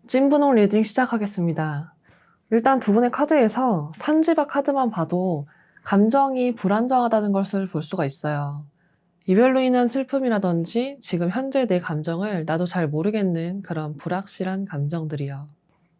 찐분홍 리딩 시작하겠습니다. 일단 두 분의 카드에서 산지박 카드만 봐도 감정이 불안정하다는 것을 볼 수가 있어요. 이별로 인한 슬픔이라든지 지금 현재 내 감정을 나도 잘 모르겠는 그런 불확실한 감정들이요.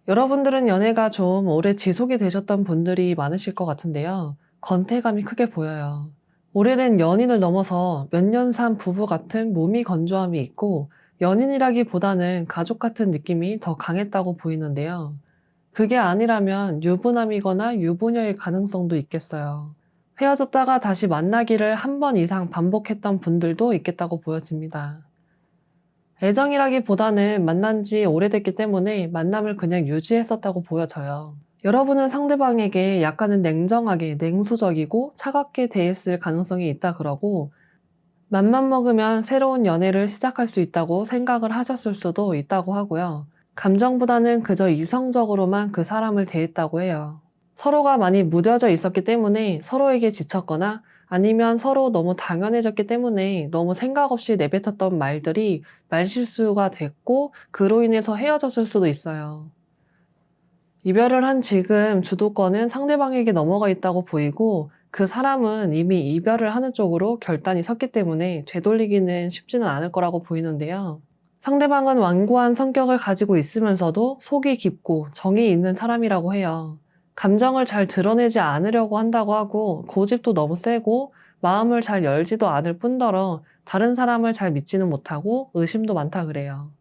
여러분들은 연애가 좀 오래 지속이 되셨던 분들이 많으실 것 같은데요. 건태감이 크게 보여요. 오래된 연인을 넘어서 몇 년 산 부부 같은 몸이 건조함이 있고 연인이라기보다는 가족 같은 느낌이 더 강했다고 보이는데요. 그게 아니라면 유부남이거나 유부녀일 가능성도 있겠어요. 헤어졌다가 다시 만나기를 한 번 이상 반복했던 분들도 있겠다고 보여집니다. 애정이라기보다는 만난 지 오래됐기 때문에 만남을 그냥 유지했었다고 보여져요. 여러분은 상대방에게 약간은 냉정하게, 냉소적이고 차갑게 대했을 가능성이 있다 그러고 맘만 먹으면 새로운 연애를 시작할 수 있다고 생각을 하셨을 수도 있다고 하고요. 감정보다는 그저 이성적으로만 그 사람을 대했다고 해요. 서로가 많이 무뎌져 있었기 때문에 서로에게 지쳤거나 아니면 서로 너무 당연해졌기 때문에 너무 생각 없이 내뱉었던 말들이 말실수가 됐고 그로 인해서 헤어졌을 수도 있어요. 이별을 한 지금 주도권은 상대방에게 넘어가 있다고 보이고 그 사람은 이미 이별을 하는 쪽으로 결단이 섰기 때문에 되돌리기는 쉽지는 않을 거라고 보이는데요. 상대방은 완고한 성격을 가지고 있으면서도 속이 깊고 정이 있는 사람이라고 해요. 감정을 잘 드러내지 않으려고 한다고 하고 고집도 너무 세고 마음을 잘 열지도 않을 뿐더러 다른 사람을 잘 믿지는 못하고 의심도 많다 그래요.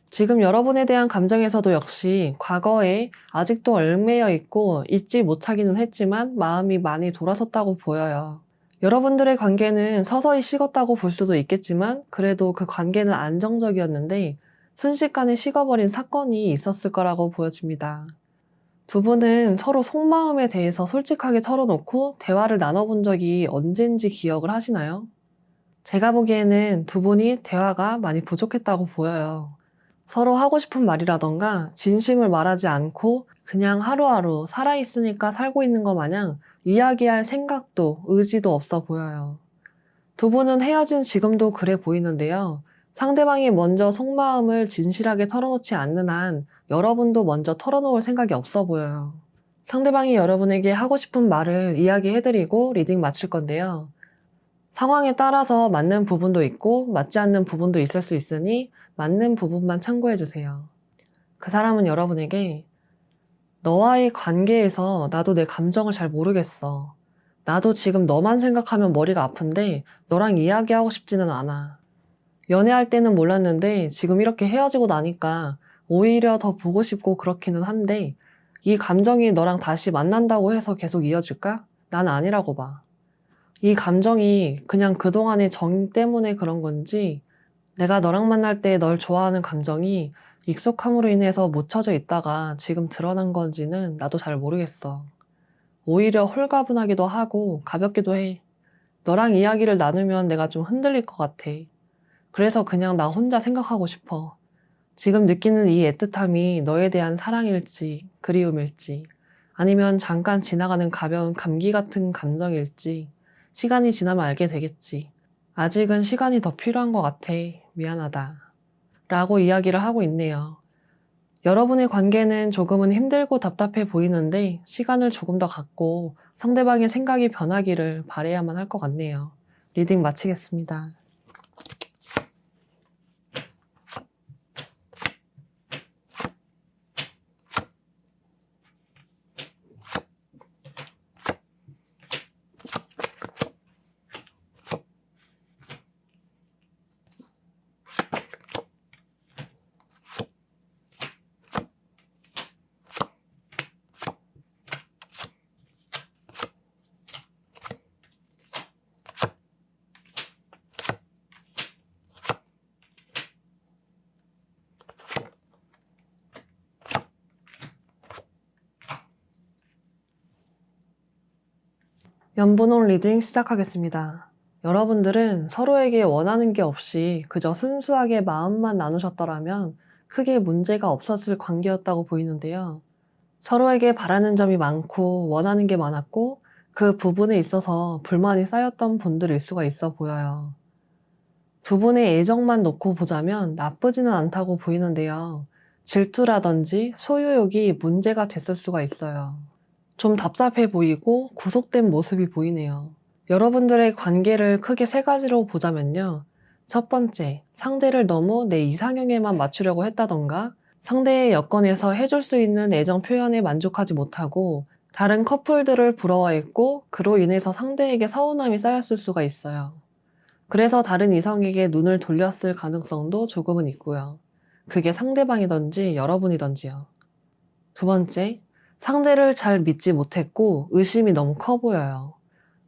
지금 여러분에 대한 감정에서도 역시 과거에 아직도 얽매여 있고 잊지 못하기는 했지만 마음이 많이 돌아섰다고 보여요. 여러분들의 관계는 서서히 식었다고 볼 수도 있겠지만 그래도 그 관계는 안정적이었는데 순식간에 식어버린 사건이 있었을 거라고 보여집니다. 두 분은 서로 속마음에 대해서 솔직하게 털어놓고 대화를 나눠본 적이 언젠지 기억을 하시나요? 제가 보기에는 두 분이 대화가 많이 부족했다고 보여요. 서로 하고 싶은 말이라던가 진심을 말하지 않고 그냥 하루하루 살아있으니까 살고 있는 것 마냥 이야기할 생각도 의지도 없어 보여요. 두 분은 헤어진 지금도 그래 보이는데요. 상대방이 먼저 속마음을 진실하게 털어놓지 않는 한 여러분도 먼저 털어놓을 생각이 없어 보여요. 상대방이 여러분에게 하고 싶은 말을 이야기해드리고 리딩 마칠 건데요. 상황에 따라서 맞는 부분도 있고 맞지 않는 부분도 있을 수 있으니 맞는 부분만 참고해주세요. 그 사람은 여러분에게 너와의 관계에서 나도 내 감정을 잘 모르겠어. 나도 지금 너만 생각하면 머리가 아픈데 너랑 이야기하고 싶지는 않아. 연애할 때는 몰랐는데 지금 이렇게 헤어지고 나니까 오히려 더 보고 싶고 그렇기는 한데 이 감정이 너랑 다시 만난다고 해서 계속 이어질까? 난 아니라고 봐. 이 감정이 그냥 그동안의 정 때문에 그런 건지 내가 너랑 만날 때 널 좋아하는 감정이 익숙함으로 인해서 묻혀져 있다가 지금 드러난 건지는 나도 잘 모르겠어. 오히려 홀가분하기도 하고 가볍기도 해. 너랑 이야기를 나누면 내가 좀 흔들릴 것 같아. 그래서 그냥 나 혼자 생각하고 싶어. 지금 느끼는 이 애틋함이 너에 대한 사랑일지, 그리움일지, 아니면 잠깐 지나가는 가벼운 감기 같은 감정일지, 시간이 지나면 알게 되겠지. 아직은 시간이 더 필요한 것 같아. 미안하다. 라고 이야기를 하고 있네요. 여러분의 관계는 조금은 힘들고 답답해 보이는데 시간을 조금 더 갖고 상대방의 생각이 변하기를 바라야만 할 것 같네요. 리딩 마치겠습니다. 연분홍 리딩 시작하겠습니다. 여러분들은 서로에게 원하는 게 없이 그저 순수하게 마음만 나누셨더라면 크게 문제가 없었을 관계였다고 보이는데요. 서로에게 바라는 점이 많고 원하는 게 많았고 그 부분에 있어서 불만이 쌓였던 분들일 수가 있어 보여요. 두 분의 애정만 놓고 보자면 나쁘지는 않다고 보이는데요. 질투라든지 소유욕이 문제가 됐을 수가 있어요. 좀 답답해 보이고 구속된 모습이 보이네요. 여러분들의 관계를 크게 세 가지로 보자면요. 첫 번째, 상대를 너무 내 이상형에만 맞추려고 했다던가 상대의 여건에서 해줄 수 있는 애정 표현에 만족하지 못하고 다른 커플들을 부러워했고 그로 인해서 상대에게 서운함이 쌓였을 수가 있어요. 그래서 다른 이성에게 눈을 돌렸을 가능성도 조금은 있고요. 그게 상대방이든지 여러분이든지요. 두 번째, 상대를 잘 믿지 못했고 의심이 너무 커 보여요.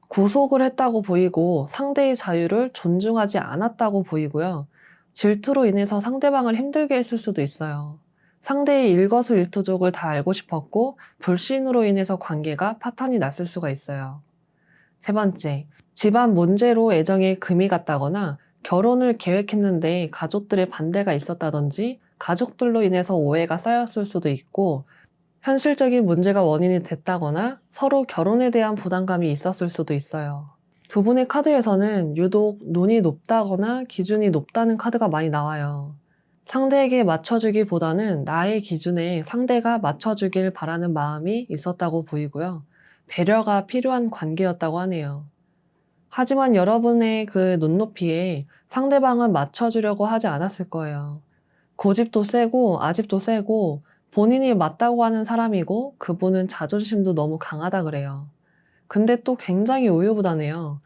구속을 했다고 보이고 상대의 자유를 존중하지 않았다고 보이고요. 질투로 인해서 상대방을 힘들게 했을 수도 있어요. 상대의 일거수일투족을 다 알고 싶었고 불신으로 인해서 관계가 파탄이 났을 수가 있어요. 세 번째, 집안 문제로 애정에 금이 갔다거나 결혼을 계획했는데 가족들의 반대가 있었다든지 가족들로 인해서 오해가 쌓였을 수도 있고 현실적인 문제가 원인이 됐다거나 서로 결혼에 대한 부담감이 있었을 수도 있어요. 두 분의 카드에서는 유독 눈이 높다거나 기준이 높다는 카드가 많이 나와요. 상대에게 맞춰주기보다는 나의 기준에 상대가 맞춰주길 바라는 마음이 있었다고 보이고요. 배려가 필요한 관계였다고 하네요. 하지만 여러분의 그 눈높이에 상대방은 맞춰주려고 하지 않았을 거예요. 고집도 세고 아집도 세고 본인이 맞다고 하는 사람이고 그분은 자존심도 너무 강하다 그래요. 근데 또 굉장히 우유부단해요.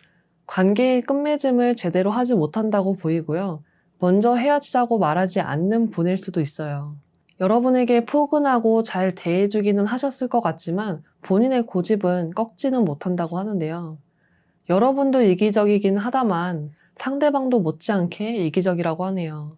관계의 끝맺음을 제대로 하지 못한다고 보이고요. 먼저 헤어지자고 말하지 않는 분일 수도 있어요. 여러분에게 포근하고 잘 대해주기는 하셨을 것 같지만 본인의 고집은 꺾지는 못한다고 하는데요. 여러분도 이기적이긴 하다만 상대방도 못지않게 이기적이라고 하네요.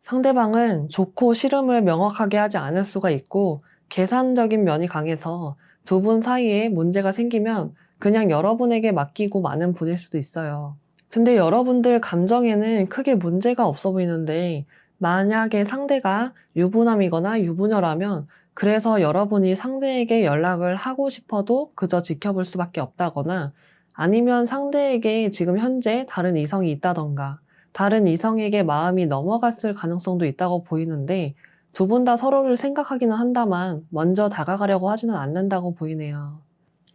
상대방은 좋고 싫음을 명확하게 하지 않을 수가 있고 계산적인 면이 강해서 두 분 사이에 문제가 생기면 그냥 여러분에게 맡기고 마는 분일 수도 있어요. 근데 여러분들 감정에는 크게 문제가 없어 보이는데 만약에 상대가 유부남이거나 유부녀라면 그래서 여러분이 상대에게 연락을 하고 싶어도 그저 지켜볼 수밖에 없다거나 아니면 상대에게 지금 현재 다른 이성이 있다던가 다른 이성에게 마음이 넘어갔을 가능성도 있다고 보이는데 두 분 다 서로를 생각하기는 한다만 먼저 다가가려고 하지는 않는다고 보이네요.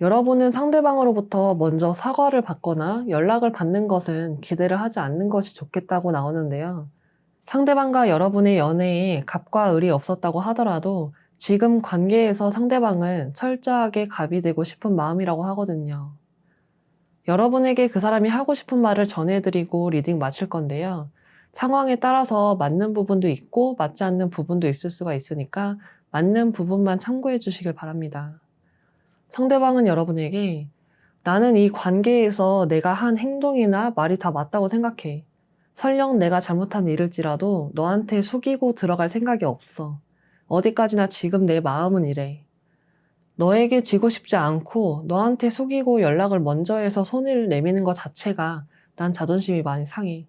여러분은 상대방으로부터 먼저 사과를 받거나 연락을 받는 것은 기대를 하지 않는 것이 좋겠다고 나오는데요. 상대방과 여러분의 연애에 갑과 을이 없었다고 하더라도 지금 관계에서 상대방은 철저하게 갑이 되고 싶은 마음이라고 하거든요. 여러분에게 그 사람이 하고 싶은 말을 전해드리고 리딩 마칠 건데요. 상황에 따라서 맞는 부분도 있고 맞지 않는 부분도 있을 수가 있으니까 맞는 부분만 참고해 주시길 바랍니다. 상대방은 여러분에게 나는 이 관계에서 내가 한 행동이나 말이 다 맞다고 생각해. 설령 내가 잘못한 일일지라도 너한테 속이고 들어갈 생각이 없어. 어디까지나 지금 내 마음은 이래. 너에게 지고 싶지 않고 너한테 속이고 연락을 먼저 해서 손을 내미는 것 자체가 난 자존심이 많이 상해.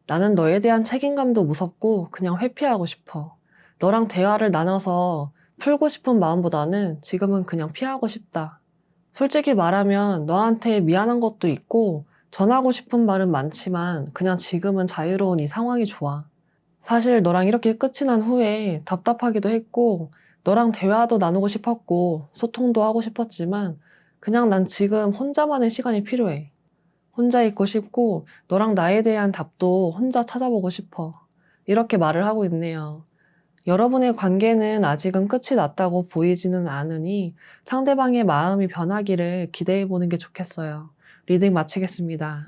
나는 너에 대한 책임감도 무섭고 그냥 회피하고 싶어. 너랑 대화를 나눠서 풀고 싶은 마음보다는 지금은 그냥 피하고 싶다. 솔직히 말하면 너한테 미안한 것도 있고 전하고 싶은 말은 많지만 그냥 지금은 자유로운 이 상황이 좋아. 사실 너랑 이렇게 끝이 난 후에 답답하기도 했고 너랑 대화도 나누고 싶었고 소통도 하고 싶었지만 그냥 난 지금 혼자만의 시간이 필요해. 혼자 있고 싶고 너랑 나에 대한 답도 혼자 찾아보고 싶어. 이렇게 말을 하고 있네요. 여러분의 관계는 아직은 끝이 났다고 보이지는 않으니 상대방의 마음이 변하기를 기대해 보는 게 좋겠어요. 리딩 마치겠습니다.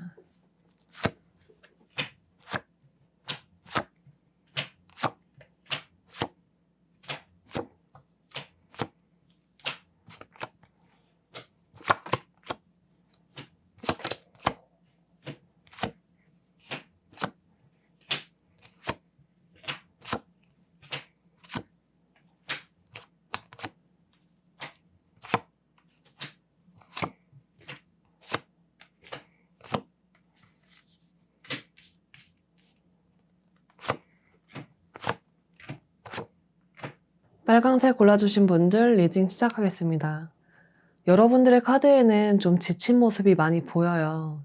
빨강색 골라주신 분들 리딩 시작하겠습니다. 여러분들의 카드에는 좀 지친 모습이 많이 보여요.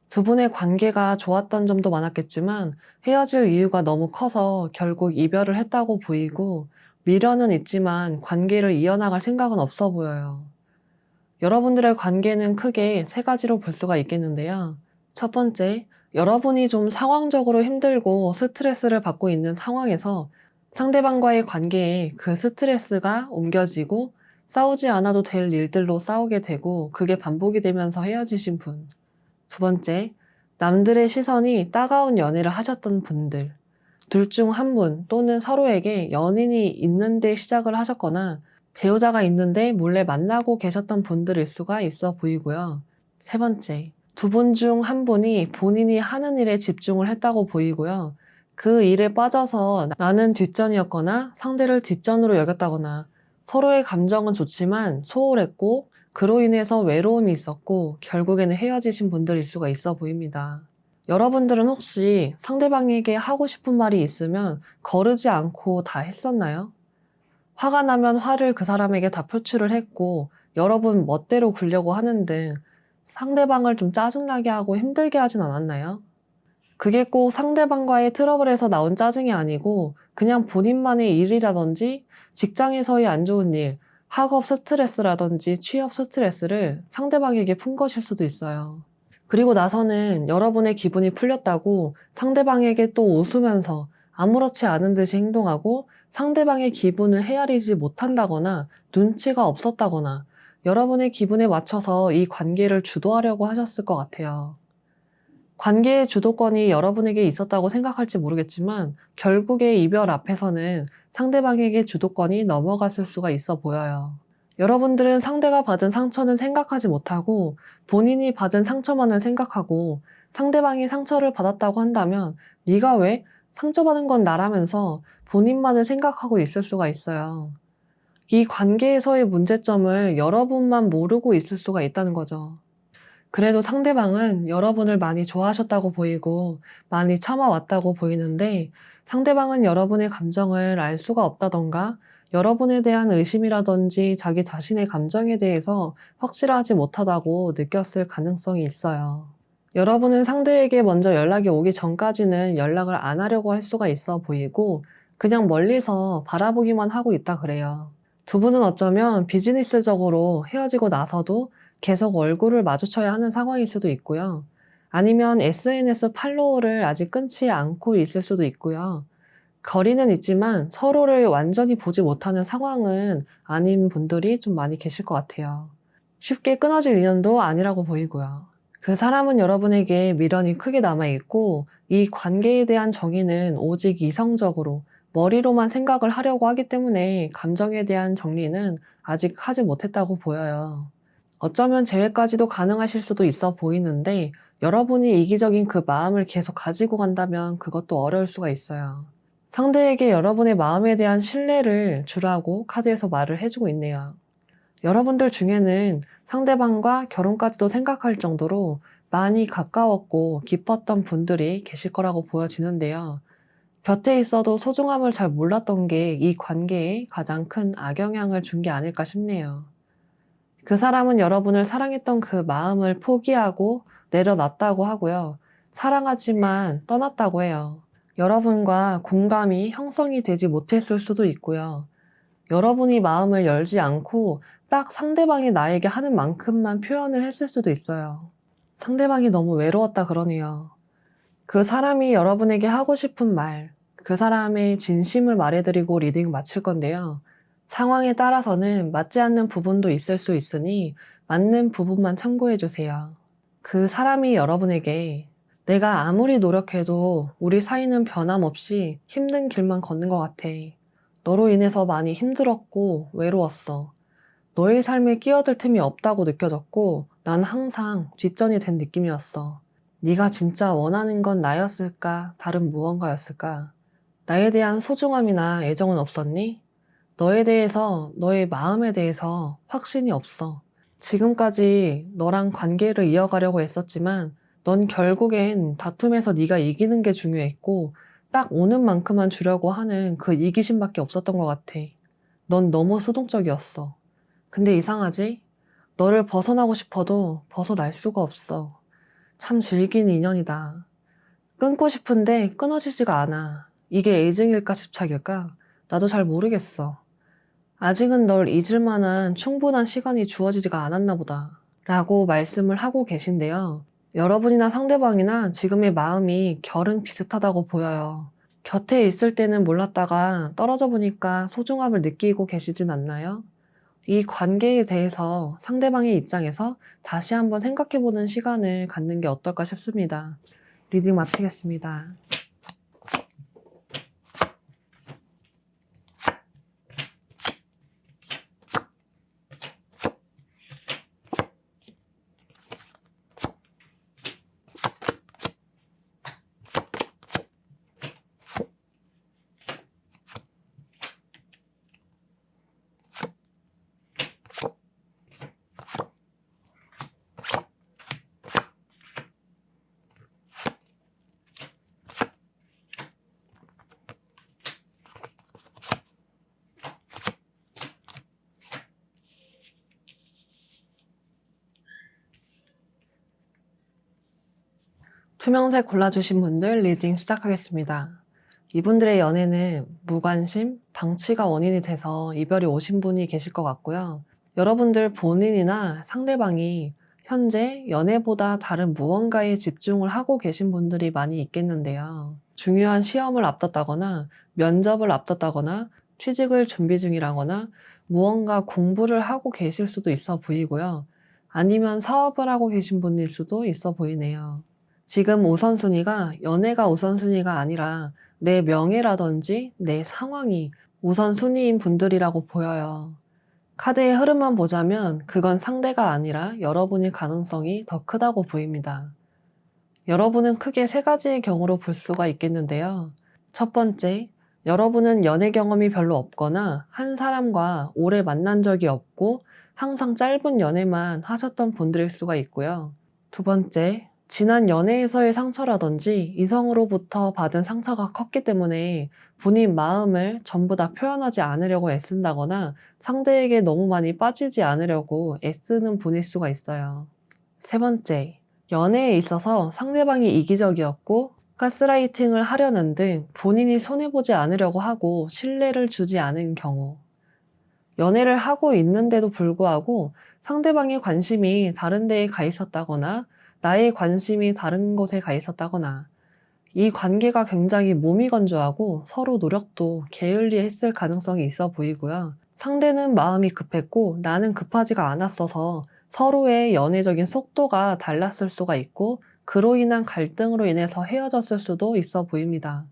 두 분의 관계가 좋았던 점도 많았겠지만 헤어질 이유가 너무 커서 결국 이별을 했다고 보이고 미련은 있지만 관계를 이어나갈 생각은 없어 보여요. 여러분들의 관계는 크게 세 가지로 볼 수가 있겠는데요. 첫 번째, 여러분이 좀 상황적으로 힘들고 스트레스를 받고 있는 상황에서 상대방과의 관계에 그 스트레스가 옮겨지고 싸우지 않아도 될 일들로 싸우게 되고 그게 반복이 되면서 헤어지신 분. 두 번째, 남들의 시선이 따가운 연애를 하셨던 분들. 둘 중 한 분 또는 서로에게 연인이 있는데 시작을 하셨거나 배우자가 있는데 몰래 만나고 계셨던 분들일 수가 있어 보이고요. 세 번째, 두 분 중 한 분이 본인이 하는 일에 집중을 했다고 보이고요. 그 일에 빠져서 나는 뒷전이었거나 상대를 뒷전으로 여겼다거나 서로의 감정은 좋지만 소홀했고 그로 인해서 외로움이 있었고 결국에는 헤어지신 분들일 수가 있어 보입니다. 여러분들은 혹시 상대방에게 하고 싶은 말이 있으면 거르지 않고 다 했었나요? 화가 나면 화를 그 사람에게 다 표출을 했고 여러분 멋대로 굴려고 하는 등 상대방을 좀 짜증나게 하고 힘들게 하진 않았나요? 그게 꼭 상대방과의 트러블에서 나온 짜증이 아니고 그냥 본인만의 일이라든지 직장에서의 안 좋은 일, 학업 스트레스라든지 취업 스트레스를 상대방에게 푼 것일 수도 있어요. 그리고 나서는 여러분의 기분이 풀렸다고 상대방에게 또 웃으면서 아무렇지 않은 듯이 행동하고 상대방의 기분을 헤아리지 못한다거나 눈치가 없었다거나 여러분의 기분에 맞춰서 이 관계를 주도하려고 하셨을 것 같아요. 관계의 주도권이 여러분에게 있었다고 생각할지 모르겠지만 결국에 이별 앞에서는 상대방에게 주도권이 넘어갔을 수가 있어 보여요. 여러분들은 상대가 받은 상처는 생각하지 못하고 본인이 받은 상처만을 생각하고 상대방이 상처를 받았다고 한다면 네가 왜? 상처받은 건 나라면서 본인만을 생각하고 있을 수가 있어요. 이 관계에서의 문제점을 여러분만 모르고 있을 수가 있다는 거죠. 그래도 상대방은 여러분을 많이 좋아하셨다고 보이고 많이 참아왔다고 보이는데 상대방은 여러분의 감정을 알 수가 없다던가 여러분에 대한 의심이라든지 자기 자신의 감정에 대해서 확실하지 못하다고 느꼈을 가능성이 있어요. 여러분은 상대에게 먼저 연락이 오기 전까지는 연락을 안 하려고 할 수가 있어 보이고 그냥 멀리서 바라보기만 하고 있다 그래요. 두 분은 어쩌면 비즈니스적으로 헤어지고 나서도 계속 얼굴을 마주쳐야 하는 상황일 수도 있고요. 아니면 SNS 팔로우를 아직 끊지 않고 있을 수도 있고요. 거리는 있지만 서로를 완전히 보지 못하는 상황은 아닌 분들이 좀 많이 계실 것 같아요. 쉽게 끊어질 인연도 아니라고 보이고요. 그 사람은 여러분에게 미련이 크게 남아있고 이 관계에 대한 정의는 오직 이성적으로 머리로만 생각을 하려고 하기 때문에 감정에 대한 정리는 아직 하지 못했다고 보여요. 어쩌면 재회까지도 가능하실 수도 있어 보이는데 여러분이 이기적인 그 마음을 계속 가지고 간다면 그것도 어려울 수가 있어요. 상대에게 여러분의 마음에 대한 신뢰를 주라고 카드에서 말을 해주고 있네요. 여러분들 중에는 상대방과 결혼까지도 생각할 정도로 많이 가까웠고 깊었던 분들이 계실 거라고 보여지는데요. 곁에 있어도 소중함을 잘 몰랐던 게 이 관계에 가장 큰 악영향을 준 게 아닐까 싶네요. 그 사람은 여러분을 사랑했던 그 마음을 포기하고 내려놨다고 하고요. 사랑하지만 떠났다고 해요. 여러분과 공감이 형성이 되지 못했을 수도 있고요. 여러분이 마음을 열지 않고 딱 상대방이 나에게 하는 만큼만 표현을 했을 수도 있어요. 상대방이 너무 외로웠다 그러네요. 그 사람이 여러분에게 하고 싶은 말, 그 사람의 진심을 말해드리고 리딩 마칠 건데요. 상황에 따라서는 맞지 않는 부분도 있을 수 있으니 맞는 부분만 참고해주세요. 그 사람이 여러분에게 내가 아무리 노력해도 우리 사이는 변함없이 힘든 길만 걷는 것 같아. 너로 인해서 많이 힘들었고 외로웠어. 너의 삶에 끼어들 틈이 없다고 느껴졌고 난 항상 뒷전이 된 느낌이었어. 네가 진짜 원하는 건 나였을까? 다른 무언가였을까? 나에 대한 소중함이나 애정은 없었니? 너에 대해서, 너의 마음에 대해서 확신이 없어. 지금까지 너랑 관계를 이어가려고 했었지만 넌 결국엔 다툼에서 네가 이기는 게 중요했고 딱 오는 만큼만 주려고 하는 그 이기심밖에 없었던 것 같아. 넌 너무 수동적이었어. 근데 이상하지? 너를 벗어나고 싶어도 벗어날 수가 없어. 참 질긴 인연이다. 끊고 싶은데 끊어지지가 않아. 이게 애증일까 집착일까? 나도 잘 모르겠어. 아직은 널 잊을 만한 충분한 시간이 주어지지가 않았나 보다. 라고 말씀을 하고 계신데요. 여러분이나 상대방이나 지금의 마음이 결은 비슷하다고 보여요. 곁에 있을 때는 몰랐다가 떨어져 보니까 소중함을 느끼고 계시진 않나요? 이 관계에 대해서 상대방의 입장에서 다시 한번 생각해보는 시간을 갖는 게 어떨까 싶습니다. 리딩 마치겠습니다. 투명색 골라주신 분들 리딩 시작하겠습니다. 이분들의 연애는 무관심, 방치가 원인이 돼서 이별이 오신 분이 계실 것 같고요. 여러분들 본인이나 상대방이 현재 연애보다 다른 무언가에 집중을 하고 계신 분들이 많이 있겠는데요. 중요한 시험을 앞뒀다거나 면접을 앞뒀다거나 취직을 준비 중이라거나 무언가 공부를 하고 계실 수도 있어 보이고요. 아니면 사업을 하고 계신 분일 수도 있어 보이네요. 지금 우선순위가 연애가 우선순위가 아니라 내 명예라든지 내 상황이 우선순위인 분들이라고 보여요. 카드의 흐름만 보자면 그건 상대가 아니라 여러분일 가능성이 더 크다고 보입니다. 여러분은 크게 세 가지의 경우로 볼 수가 있겠는데요. 첫 번째, 여러분은 연애 경험이 별로 없거나 한 사람과 오래 만난 적이 없고 항상 짧은 연애만 하셨던 분들일 수가 있고요. 두 번째, 지난 연애에서의 상처라든지 이성으로부터 받은 상처가 컸기 때문에 본인 마음을 전부 다 표현하지 않으려고 애쓴다거나 상대에게 너무 많이 빠지지 않으려고 애쓰는 분일 수가 있어요. 세 번째, 연애에 있어서 상대방이 이기적이었고 가스라이팅을 하려는 등 본인이 손해보지 않으려고 하고 신뢰를 주지 않은 경우. 연애를 하고 있는데도 불구하고 상대방의 관심이 다른 데에 가 있었다거나 나의 관심이 다른 곳에 가 있었다거나 이 관계가 굉장히 무미건조하고 서로 노력도 게을리했을 가능성이 있어 보이고요. 상대는 마음이 급했고 나는 급하지가 않았어서 서로의 연애적인 속도가 달랐을 수가 있고 그로 인한 갈등으로 인해서 헤어졌을 수도 있어 보입니다.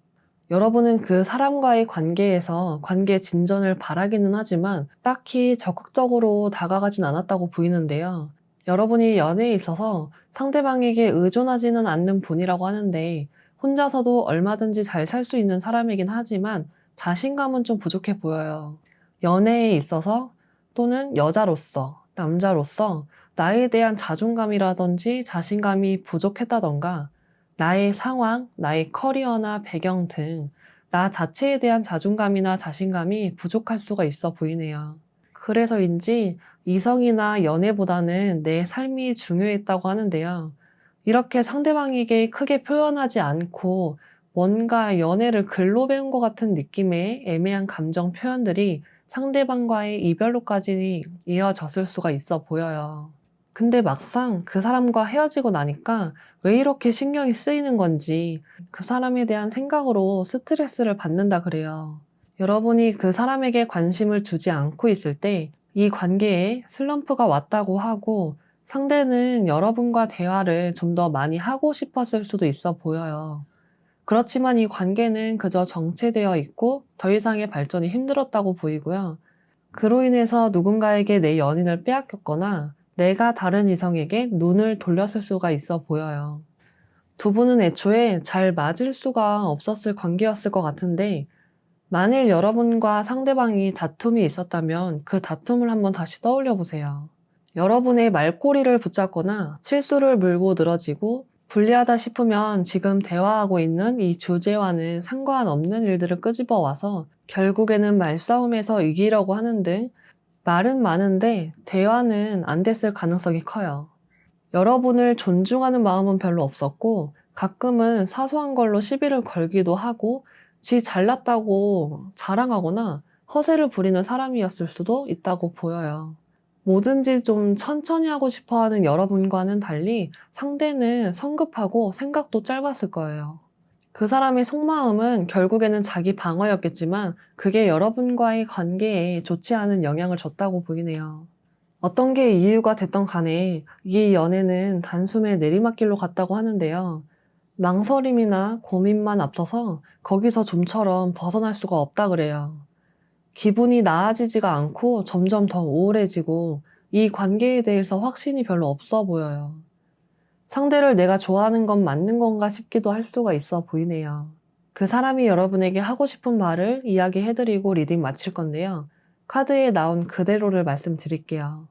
여러분은 그 사람과의 관계에서 관계 진전을 바라기는 하지만 딱히 적극적으로 다가가진 않았다고 보이는데요. 여러분이 연애에 있어서 상대방에게 의존하지는 않는 분이라고 하는데 혼자서도 얼마든지 잘 살 수 있는 사람이긴 하지만 자신감은 좀 부족해 보여요. 연애에 있어서 또는 여자로서, 남자로서 나에 대한 자존감이라든지 자신감이 부족했다던가 나의 상황, 나의 커리어나 배경 등 나 자체에 대한 자존감이나 자신감이 부족할 수가 있어 보이네요. 그래서인지 이성이나 연애보다는 내 삶이 중요했다고 하는데요. 이렇게 상대방에게 크게 표현하지 않고 뭔가 연애를 글로 배운 것 같은 느낌의 애매한 감정 표현들이 상대방과의 이별로까지 이어졌을 수가 있어 보여요. 근데 막상 그 사람과 헤어지고 나니까 왜 이렇게 신경이 쓰이는 건지 그 사람에 대한 생각으로 스트레스를 받는다 그래요. 여러분이 그 사람에게 관심을 주지 않고 있을 때 이 관계에 슬럼프가 왔다고 하고 상대는 여러분과 대화를 좀 더 많이 하고 싶었을 수도 있어 보여요. 그렇지만 이 관계는 그저 정체되어 있고 더 이상의 발전이 힘들었다고 보이고요. 그로 인해서 누군가에게 내 연인을 빼앗겼거나 내가 다른 이성에게 눈을 돌렸을 수가 있어 보여요. 두 분은 애초에 잘 맞을 수가 없었을 관계였을 것 같은데 만일 여러분과 상대방이 다툼이 있었다면 그 다툼을 한번 다시 떠올려 보세요. 여러분의 말꼬리를 붙잡거나 실수를 물고 늘어지고 불리하다 싶으면 지금 대화하고 있는 이 주제와는 상관없는 일들을 끄집어 와서 결국에는 말싸움에서 이기려고 하는 등 말은 많은데 대화는 안 됐을 가능성이 커요. 여러분을 존중하는 마음은 별로 없었고 가끔은 사소한 걸로 시비를 걸기도 하고 지 잘났다고 자랑하거나 허세를 부리는 사람이었을 수도 있다고 보여요. 뭐든지 좀 천천히 하고 싶어 하는 여러분과는 달리 상대는 성급하고 생각도 짧았을 거예요. 그 사람의 속마음은 결국에는 자기 방어였겠지만 그게 여러분과의 관계에 좋지 않은 영향을 줬다고 보이네요. 어떤 게 이유가 됐던 간에 이 연애는 단숨에 내리막길로 갔다고 하는데요. 망설임이나 고민만 앞서서 거기서 좀처럼 벗어날 수가 없다 그래요. 기분이 나아지지가 않고 점점 더 우울해지고 이 관계에 대해서 확신이 별로 없어 보여요. 상대를 내가 좋아하는 건 맞는 건가 싶기도 할 수가 있어 보이네요. 그 사람이 여러분에게 하고 싶은 말을 이야기해드리고 리딩 마칠 건데요. 카드에 나온 그대로를 말씀드릴게요.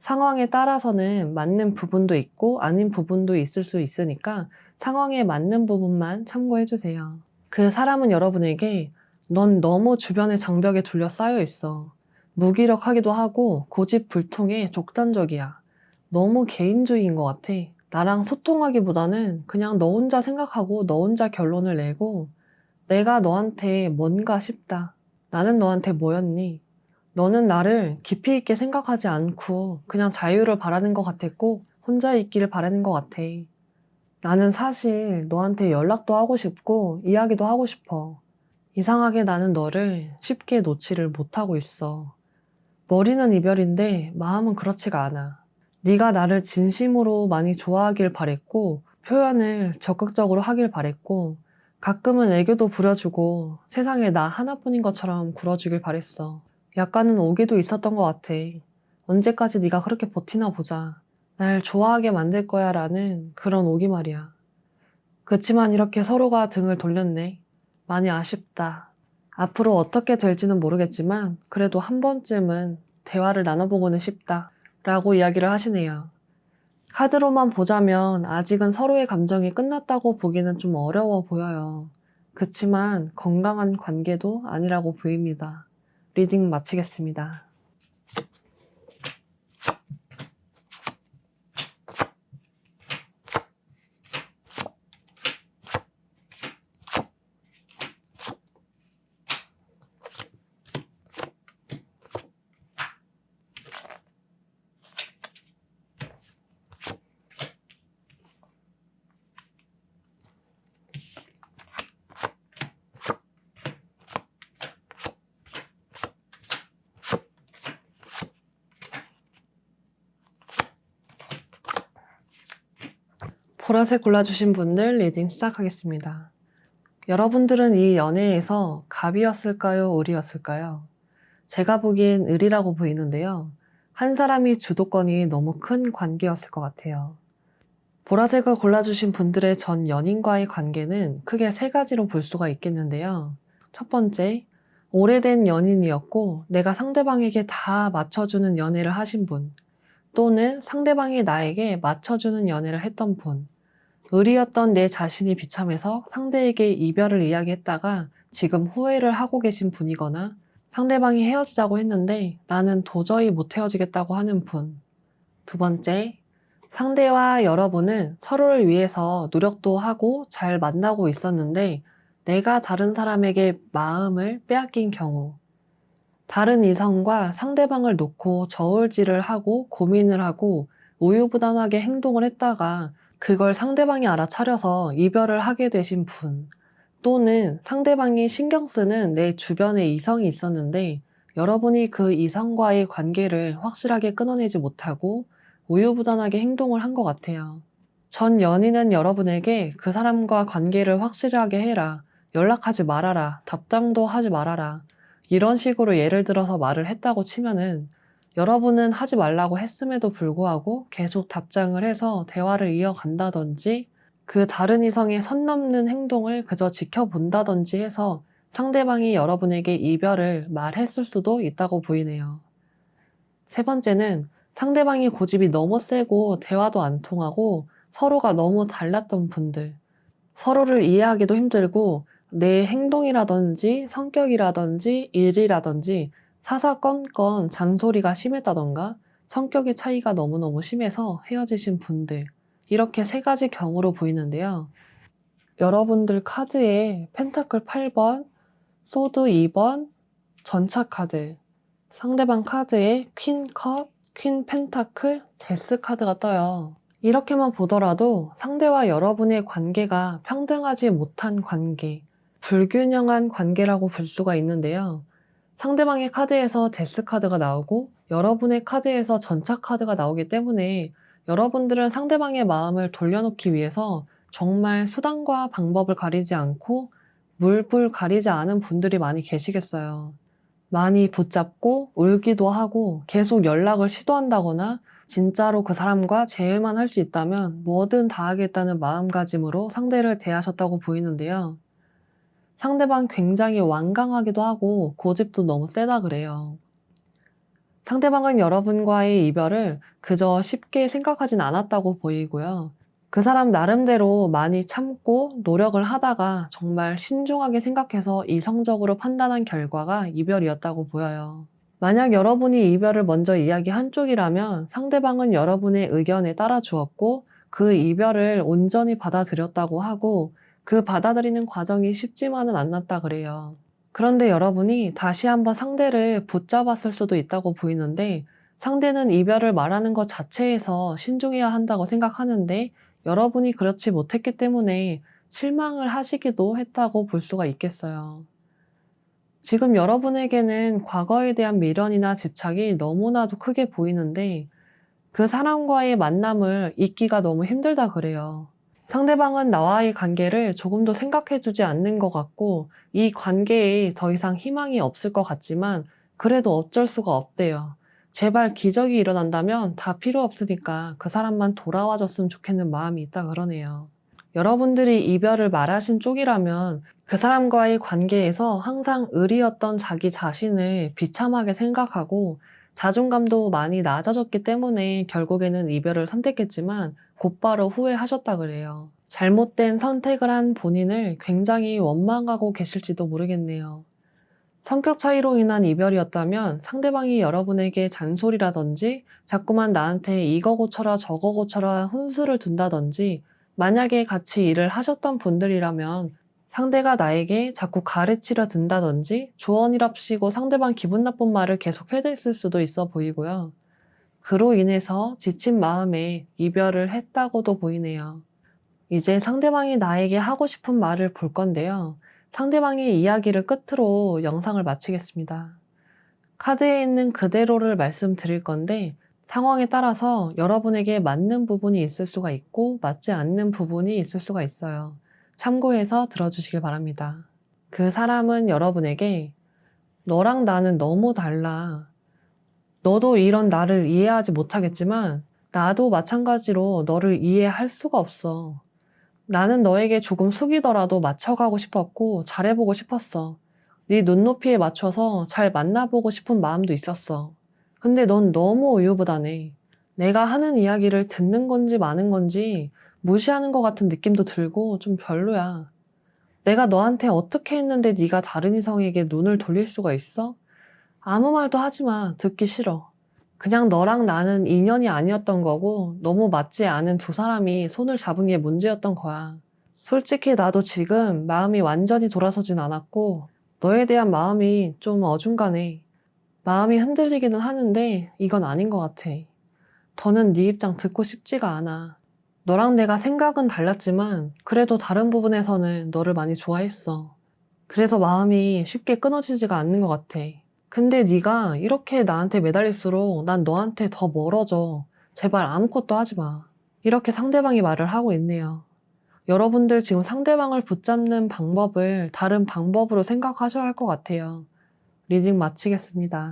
상황에 따라서는 맞는 부분도 있고 아닌 부분도 있을 수 있으니까 상황에 맞는 부분만 참고해주세요. 그 사람은 여러분에게 넌 너무 주변의 장벽에 둘러싸여 있어. 무기력하기도 하고 고집불통에 독단적이야. 너무 개인주의인 것 같아. 나랑 소통하기보다는 그냥 너 혼자 생각하고 너 혼자 결론을 내고 내가 너한테 뭔가 싶다. 나는 너한테 뭐였니? 너는 나를 깊이 있게 생각하지 않고 그냥 자유를 바라는 것 같았고 혼자 있기를 바라는 것 같아. 나는 사실 너한테 연락도 하고 싶고 이야기도 하고 싶어. 이상하게 나는 너를 쉽게 놓지를 못하고 있어. 머리는 이별인데 마음은 그렇지가 않아. 네가 나를 진심으로 많이 좋아하길 바랬고 표현을 적극적으로 하길 바랬고 가끔은 애교도 부려주고 세상에 나 하나뿐인 것처럼 굴어주길 바랬어. 약간은 오기도 있었던 것 같아. 언제까지 네가 그렇게 버티나 보자. 날 좋아하게 만들 거야 라는 그런 오기 말이야. 그치만 이렇게 서로가 등을 돌렸네. 많이 아쉽다. 앞으로 어떻게 될지는 모르겠지만 그래도 한 번쯤은 대화를 나눠보고는 싶다. 라고 이야기를 하시네요. 카드로만 보자면 아직은 서로의 감정이 끝났다고 보기는 좀 어려워 보여요. 그치만 건강한 관계도 아니라고 보입니다. 리딩 마치겠습니다. 보라색 골라주신 분들 리딩 시작하겠습니다. 여러분들은 이 연애에서 갑이었을까요? 을이었을까요? 제가 보기엔 을이라고 보이는데요. 한 사람이 주도권이 너무 큰 관계였을 것 같아요. 보라색을 골라주신 분들의 전 연인과의 관계는 크게 세 가지로 볼 수가 있겠는데요. 첫 번째, 오래된 연인이었고 내가 상대방에게 다 맞춰주는 연애를 하신 분, 또는 상대방이 나에게 맞춰주는 연애를 했던 분, 을이었던 내 자신이 비참해서 상대에게 이별을 이야기했다가 지금 후회를 하고 계신 분이거나 상대방이 헤어지자고 했는데 나는 도저히 못 헤어지겠다고 하는 분. 두 번째, 상대와 여러분은 서로를 위해서 노력도 하고 잘 만나고 있었는데 내가 다른 사람에게 마음을 빼앗긴 경우. 다른 이성과 상대방을 놓고 저울질을 하고 고민을 하고 우유부단하게 행동을 했다가 그걸 상대방이 알아차려서 이별을 하게 되신 분. 또는 상대방이 신경 쓰는 내 주변에 이성이 있었는데 여러분이 그 이성과의 관계를 확실하게 끊어내지 못하고 우유부단하게 행동을 한 것 같아요. 전 연인은 여러분에게 그 사람과 관계를 확실하게 해라, 연락하지 말아라, 답장도 하지 말아라, 이런 식으로 예를 들어서 말을 했다고 치면은 여러분은 하지 말라고 했음에도 불구하고 계속 답장을 해서 대화를 이어간다든지 그 다른 이성의 선 넘는 행동을 그저 지켜본다든지 해서 상대방이 여러분에게 이별을 말했을 수도 있다고 보이네요. 세 번째는 상대방이 고집이 너무 세고 대화도 안 통하고 서로가 너무 달랐던 분들. 서로를 이해하기도 힘들고 내 행동이라든지 성격이라든지 일이라든지 사사건건 잔소리가 심했다던가 성격의 차이가 너무너무 심해서 헤어지신 분들. 이렇게 세 가지 경우로 보이는데요. 여러분들 카드에 펜타클 8번, 소드 2번, 전차 카드, 상대방 카드에 퀸 컵, 퀸 펜타클, 데스 카드가 떠요. 이렇게만 보더라도 상대와 여러분의 관계가 평등하지 못한 관계, 불균형한 관계라고 볼 수가 있는데요. 상대방의 카드에서 데스 카드가 나오고 여러분의 카드에서 전차 카드가 나오기 때문에 여러분들은 상대방의 마음을 돌려놓기 위해서 정말 수단과 방법을 가리지 않고 물불 가리지 않은 분들이 많이 계시겠어요. 많이 붙잡고 울기도 하고 계속 연락을 시도한다거나 진짜로 그 사람과 재회만 할 수 있다면 뭐든 다 하겠다는 마음가짐으로 상대를 대하셨다고 보이는데요. 상대방 굉장히 완강하기도 하고 고집도 너무 세다 그래요. 상대방은 여러분과의 이별을 그저 쉽게 생각하진 않았다고 보이고요. 그 사람 나름대로 많이 참고 노력을 하다가 정말 신중하게 생각해서 이성적으로 판단한 결과가 이별이었다고 보여요. 만약 여러분이 이별을 먼저 이야기한 쪽이라면 상대방은 여러분의 의견에 따라 주었고 그 이별을 온전히 받아들였다고 하고 그 받아들이는 과정이 쉽지만은 않았다 그래요. 그런데 여러분이 다시 한번 상대를 붙잡았을 수도 있다고 보이는데 상대는 이별을 말하는 것 자체에서 신중해야 한다고 생각하는데 여러분이 그렇지 못했기 때문에 실망을 하시기도 했다고 볼 수가 있겠어요. 지금 여러분에게는 과거에 대한 미련이나 집착이 너무나도 크게 보이는데 그 사람과의 만남을 잊기가 너무 힘들다 그래요. 상대방은 나와의 관계를 조금도 생각해주지 않는 것 같고 이 관계에 더 이상 희망이 없을 것 같지만 그래도 어쩔 수가 없대요. 제발 기적이 일어난다면 다 필요 없으니까 그 사람만 돌아와 줬으면 좋겠는 마음이 있다 그러네요. 여러분들이 이별을 말하신 쪽이라면 그 사람과의 관계에서 항상 의리였던 자기 자신을 비참하게 생각하고 자존감도 많이 낮아졌기 때문에 결국에는 이별을 선택했지만 곧바로 후회하셨다 그래요. 잘못된 선택을 한 본인을 굉장히 원망하고 계실지도 모르겠네요. 성격 차이로 인한 이별이었다면 상대방이 여러분에게 잔소리라든지 자꾸만 나한테 이거 고쳐라 저거 고쳐라 훈수를 둔다든지 만약에 같이 일을 하셨던 분들이라면 상대가 나에게 자꾸 가르치려 든다든지 조언이랍시고 상대방 기분 나쁜 말을 계속 해댔을 수도 있어 보이고요. 그로 인해서 지친 마음에 이별을 했다고도 보이네요. 이제 상대방이 나에게 하고 싶은 말을 볼 건데요. 상대방의 이야기를 끝으로 영상을 마치겠습니다. 카드에 있는 그대로를 말씀드릴 건데 상황에 따라서 여러분에게 맞는 부분이 있을 수가 있고 맞지 않는 부분이 있을 수가 있어요. 참고해서 들어주시길 바랍니다. 그 사람은 여러분에게 너랑 나는 너무 달라. 너도 이런 나를 이해하지 못하겠지만 나도 마찬가지로 너를 이해할 수가 없어. 나는 너에게 조금 숙이더라도 맞춰가고 싶었고 잘해보고 싶었어. 네 눈높이에 맞춰서 잘 만나보고 싶은 마음도 있었어. 근데 넌 너무 우유부단해. 내가 하는 이야기를 듣는 건지 마는 건지 무시하는 것 같은 느낌도 들고 좀 별로야. 내가 너한테 어떻게 했는데 네가 다른 이성에게 눈을 돌릴 수가 있어? 아무 말도 하지 마. 듣기 싫어. 그냥 너랑 나는 인연이 아니었던 거고 너무 맞지 않은 두 사람이 손을 잡은 게 문제였던 거야. 솔직히 나도 지금 마음이 완전히 돌아서진 않았고 너에 대한 마음이 좀 어중간해. 마음이 흔들리기는 하는데 이건 아닌 것 같아. 더는 네 입장 듣고 싶지가 않아. 너랑 내가 생각은 달랐지만 그래도 다른 부분에서는 너를 많이 좋아했어. 그래서 마음이 쉽게 끊어지지가 않는 것 같아. 근데 네가 이렇게 나한테 매달릴수록 난 너한테 더 멀어져. 제발 아무것도 하지 마. 이렇게 상대방이 말을 하고 있네요. 여러분들 지금 상대방을 붙잡는 방법을 다른 방법으로 생각하셔야 할 것 같아요. 리딩 마치겠습니다.